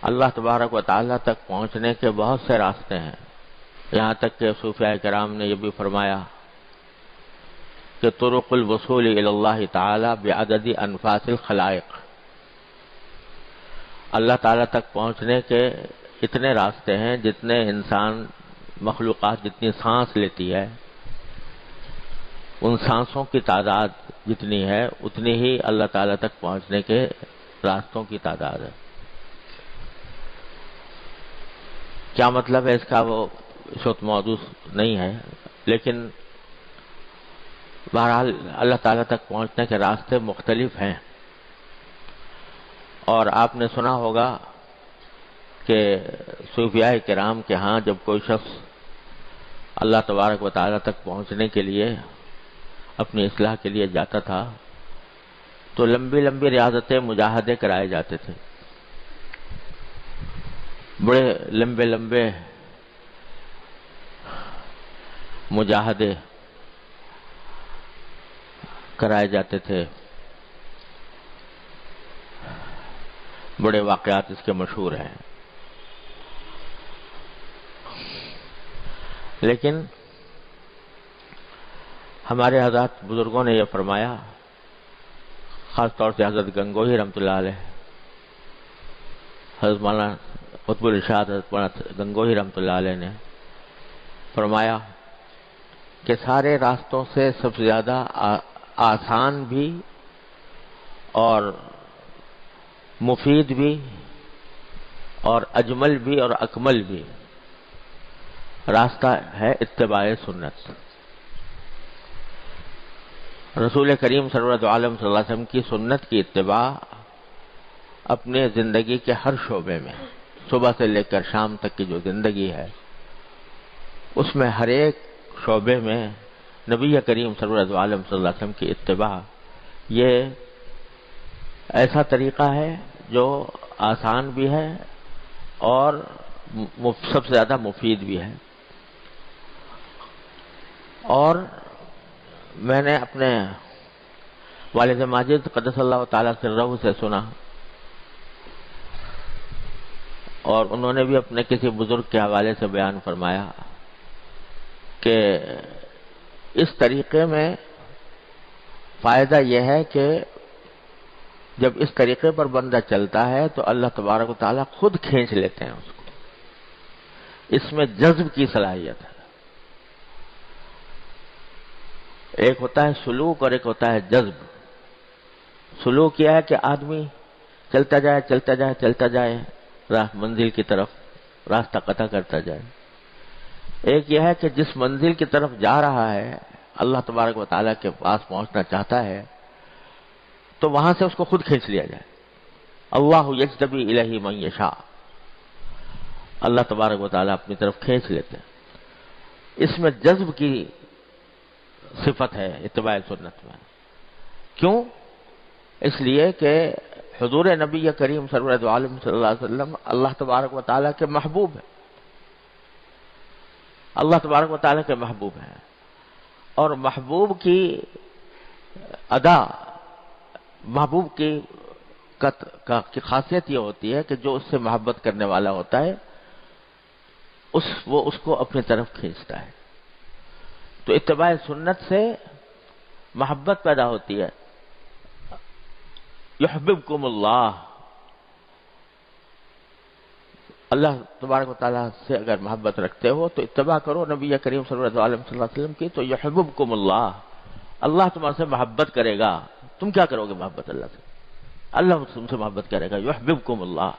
اللہ تبارک و تعالیٰ تک پہنچنے کے بہت سے راستے ہیں، یہاں تک کہ صوفیاء کرام نے یہ بھی فرمایا کہ طرق الوصول الی اللہ تعالی بعدد انفاس الخلائق، اللہ تعالیٰ تک پہنچنے کے اتنے راستے ہیں جتنے انسان مخلوقات جتنی سانس لیتی ہے، ان سانسوں کی تعداد جتنی ہے اتنی ہی اللہ تعالیٰ تک پہنچنے کے راستوں کی تعداد ہے۔ کیا مطلب ہے اس کا وہ اس وقت موضوع نہیں ہے، لیکن بہرحال اللہ تعالیٰ تک پہنچنے کے راستے مختلف ہیں۔ اور آپ نے سنا ہوگا کہ صوفیاء کرام کے ہاں جب کوئی شخص اللہ تبارک و تعالیٰ تک پہنچنے کے لیے اپنی اصلاح کے لیے جاتا تھا تو لمبی لمبی ریاضتیں مجاہدے کرائے جاتے تھے، بڑے لمبے لمبے مجاہدے کرائے جاتے تھے، بڑے واقعات اس کے مشہور ہیں۔ لیکن ہمارے حضرات بزرگوں نے یہ فرمایا، خاص طور سے حضرت گنگوہی رحمۃ اللہ علیہ، حضرت مولانا قطب الارشاد حضرت مولانا گنگوہی رحمۃ اللہ علیہ نے فرمایا کہ سارے راستوں سے سب سے زیادہ آسان بھی اور مفید بھی اور اجمل بھی اور اکمل بھی راستہ ہے اتباع سنت۔ رسول کریم سرورت عالم صلی اللہ علیہ وسلم کی سنت کی اتباع اپنے زندگی کے ہر شعبے میں، صبح سے لے کر شام تک کی جو زندگی ہے اس میں ہر ایک شعبے میں نبی کریم سرورت عالم صلی اللہ علیہ وسلم کی اتباع یہ ایسا طریقہ ہے جو آسان بھی ہے اور سب سے زیادہ مفید بھی ہے۔ اور میں نے اپنے والد ماجد قدس اللہ تعالیٰ سرہ سے سنا، اور انہوں نے بھی اپنے کسی بزرگ کے حوالے سے بیان فرمایا کہ اس طریقے میں فائدہ یہ ہے کہ جب اس طریقے پر بندہ چلتا ہے تو اللہ تبارک و تعالیٰ خود کھینچ لیتے ہیں اس کو، اس میں جذب کی صلاحیت ہے۔ ایک ہوتا ہے سلوک اور ایک ہوتا ہے جذب۔ سلوک یہ ہے کہ آدمی چلتا جائے چلتا جائے چلتا جائے منزل کی طرف راستہ قطع کرتا جائے۔ ایک یہ ہے کہ جس منزل کی طرف جا رہا ہے اللہ تبارک و تعالیٰ کے پاس پہنچنا چاہتا ہے تو وہاں سے اس کو خود کھینچ لیا جائے۔ اللہ یجتبی الیہ من یشاء، اللہ تبارک و تعالیٰ اپنی طرف کھینچ لیتے ہیں۔ اس میں جذب کی صفت ہے اتباع سنت میں۔ کیوں؟ اس لیے کہ حضور نبی کریم سرورت عالم صلی اللہ علیہ وسلم اللہ تبارک و تعالیٰ کے محبوب ہیں، اللہ تبارک و تعالیٰ کے محبوب ہیں، اور محبوب کی ادا، محبوب کی خاصیت یہ ہوتی ہے کہ جو اس سے محبت کرنے والا ہوتا ہے وہ اس کو اپنی طرف کھینچتا ہے۔ تو اتباع سنت سے محبت پیدا ہوتی ہے۔ یحببکم اللہ، اللہ تبارک و تعالیٰ سے اگر محبت رکھتے ہو تو اتباع کرو نبی کریم صلی اللہ علیہ وسلم کی، تو یحببکم اللہ، اللہ تمہارے سے محبت کرے گا۔ تم کیا کرو گے محبت اللہ سے؟ اللہ تم سے محبت کرے گا۔ یحببکم اللہ،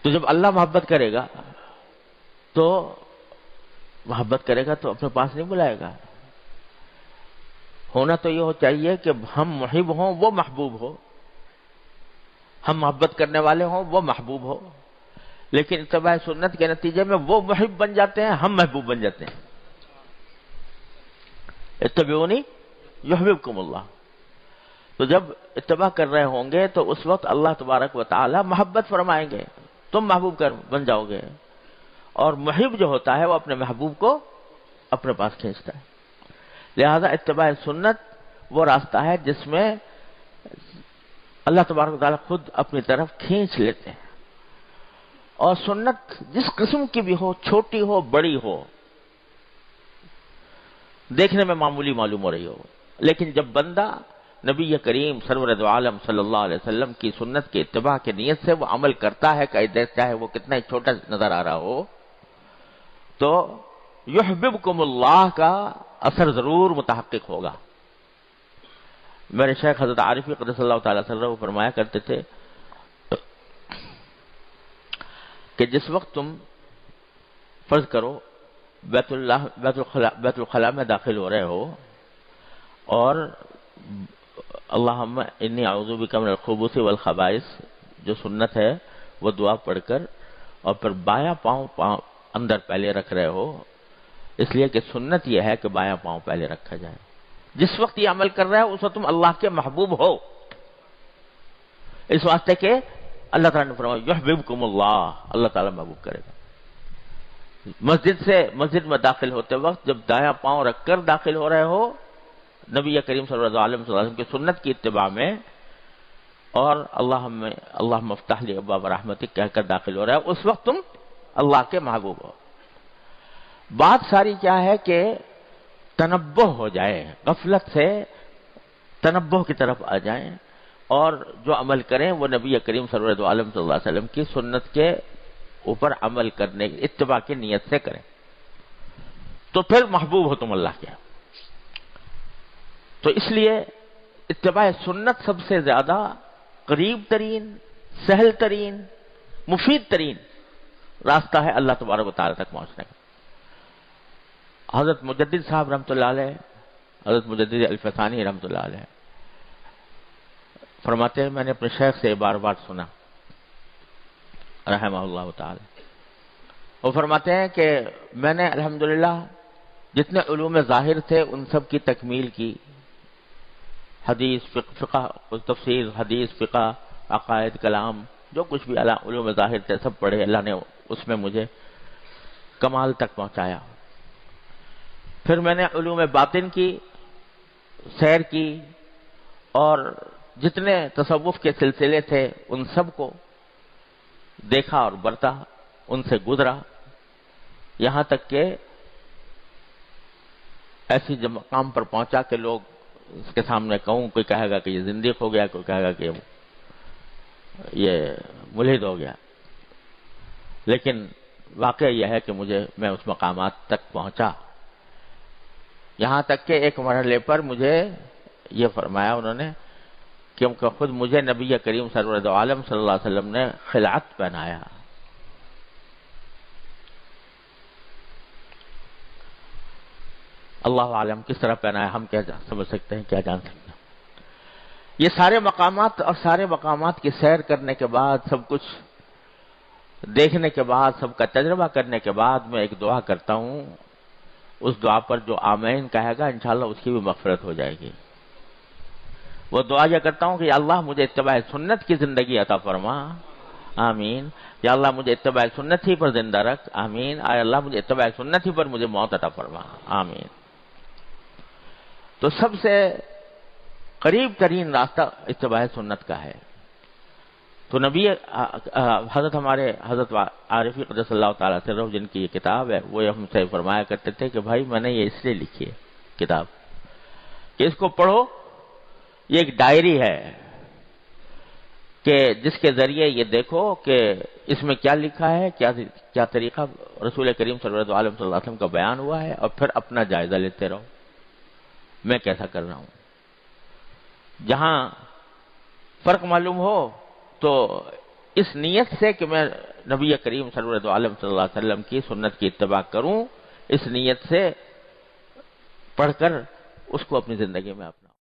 تو جب اللہ محبت کرے گا تو محبت کرے گا تو اپنے پاس نہیں بلائے گا۔ ہونا تو یہ ہو چاہیے کہ ہم محب ہوں وہ محبوب ہو، ہم محبت کرنے والے ہوں وہ محبوب ہو، لیکن اتباع سنت کے نتیجے میں وہ محب بن جاتے ہیں، ہم محبوب بن جاتے ہیں۔ اتبعونی یحببکم اللہ، تو جب اتباع کر رہے ہوں گے تو اس وقت اللہ تبارک و تعالی محبت فرمائیں گے، تم محبوب بن جاؤ گے، اور محب جو ہوتا ہے وہ اپنے محبوب کو اپنے پاس کھینچتا ہے۔ لہذا اتباع سنت وہ راستہ ہے جس میں اللہ تبارک و تعالیٰ خود اپنی طرف کھینچ لیتے ہیں. اور سنت جس قسم کی بھی ہو، چھوٹی ہو بڑی ہو، دیکھنے میں معمولی معلوم ہو رہی ہو، لیکن جب بندہ نبی کریم سرورد عالم صلی اللہ علیہ وسلم کی سنت کے اتباع کی نیت سے وہ عمل کرتا ہے، چاہے وہ کتنا ہی چھوٹا نظر آ رہا ہو، تو یحببکم اللہ کا اثر ضرور متحقق ہوگا. میرے شیخ حضرت عارفی قدس اللہ تعالی سرہ فرمایا کرتے تھے کہ جس وقت تم فرض کرو بیت الخلاء میں داخل ہو رہے ہو اور اللہم انی اعوذ بک من الخبث والخبائث جو سنت ہے وہ دعا پڑھ کر اور پھر بایاں پاؤں اندر پہلے رکھ رہے ہو، اس لیے کہ سنت یہ ہے کہ بایاں پاؤں پہلے رکھا جائے. جس وقت یہ عمل کر رہا ہے اس وقت تم اللہ کے محبوب ہو، اس واسطے کہ اللہ تعالیٰ نے فرمایا یحببکم اللہ، اللہ تعالیٰ محبوب کرے گا. مسجد میں داخل ہوتے وقت جب دایاں پاؤں رکھ کر داخل ہو رہے ہو نبی کریم صلی اللہ علیہ وسلم کی سنت کی اتباع میں، اور اللہم افتح لی ابواب رحمتک کہہ کر داخل ہو رہا ہے، اس وقت تم اللہ کے محبوب ہو. بات ساری کیا ہے کہ تنبہ ہو جائے، غفلت سے تنبہ کی طرف آ جائیں اور جو عمل کریں وہ نبی کریم صلی اللہ علیہ وسلم کی سنت کے اوپر عمل کرنے اتباع کی نیت سے کریں، تو پھر محبوب ہو تم اللہ کے. تو اس لیے اتباع سنت سب سے زیادہ قریب ترین، سہل ترین، مفید ترین راستہ ہے اللہ تبارک و تعالی تک پہنچنے کا. حضرت مجدد صاحب رحمۃ اللہ علیہ، حضرت مجدد الفسانی رحمۃ اللہ علیہ فرماتے ہیں، میں نے اپنے شیخ سے بار بار سنا رحمہ اللہ تعالی، وہ فرماتے ہیں کہ میں نے الحمدللہ جتنے علوم ظاہر تھے ان سب کی تکمیل کی، حدیث فقہ تفسیر، حدیث فقہ، عقائد، کلام، جو کچھ بھی علوم ظاہر تھے سب پڑھے، اللہ نے اس میں مجھے کمال تک پہنچایا. پھر میں نے علوم باطن کی سیر کی اور جتنے تصوف کے سلسلے تھے ان سب کو دیکھا اور برتا، ان سے گزرا، یہاں تک کہ ایسی مقام پر پہنچا کہ لوگ اس کے سامنے کہوں، کوئی کہے گا کہ یہ زندیق ہو گیا، کوئی کہے گا کہ یہ ملحد ہو گیا. لیکن واقعہ یہ ہے کہ میں اس مقامات تک پہنچا، یہاں تک کہ ایک مرحلے پر مجھے یہ فرمایا انہوں نے کہ خود مجھے نبی کریم سرور عالم صلی اللہ علیہ وسلم نے خلعت پہنایا. اللہ عالم کس طرح پہنایا ہم کیا سمجھ سکتے ہیں، کیا جان سکتے ہیں. یہ سارے مقامات اور سارے مقامات کی سیر کرنے کے بعد، سب کچھ دیکھنے کے بعد، سب کا تجربہ کرنے کے بعد میں ایک دعا کرتا ہوں، اس دعا پر جو آمین کہے گا انشاءاللہ اس کی بھی مغفرت ہو جائے گی. وہ دعا یہ کرتا ہوں کہ یا اللہ مجھے اتباع سنت کی زندگی عطا فرما، آمین. یا اللہ مجھے اتباع سنت ہی پر زندہ رکھ، آمین. اے اللہ مجھے اتباع سنت ہی پر مجھے موت عطا فرما، آمین. تو سب سے قریب ترین راستہ اتباع سنت کا ہے. تو نبی حضرت عارفی قدس اللہ تعالیٰ سے روح جن کی یہ کتاب ہے، وہ ہم سے فرمایا کرتے تھے کہ بھائی میں نے یہ اس لیے لکھی ہے کتاب کہ اس کو پڑھو، یہ ایک ڈائری ہے کہ جس کے ذریعے یہ دیکھو کہ اس میں کیا لکھا ہے، کیا طریقہ رسول کریم صلی اللہ علیہ وسلم کا بیان ہوا ہے، اور پھر اپنا جائزہ لیتے رہو میں کیسا کر رہا ہوں. جہاں فرق معلوم ہو تو اس نیت سے کہ میں نبی کریم صلی اللہ علیہ وسلم کی سنت کی اتباع کروں، اس نیت سے پڑھ کر اس کو اپنی زندگی میں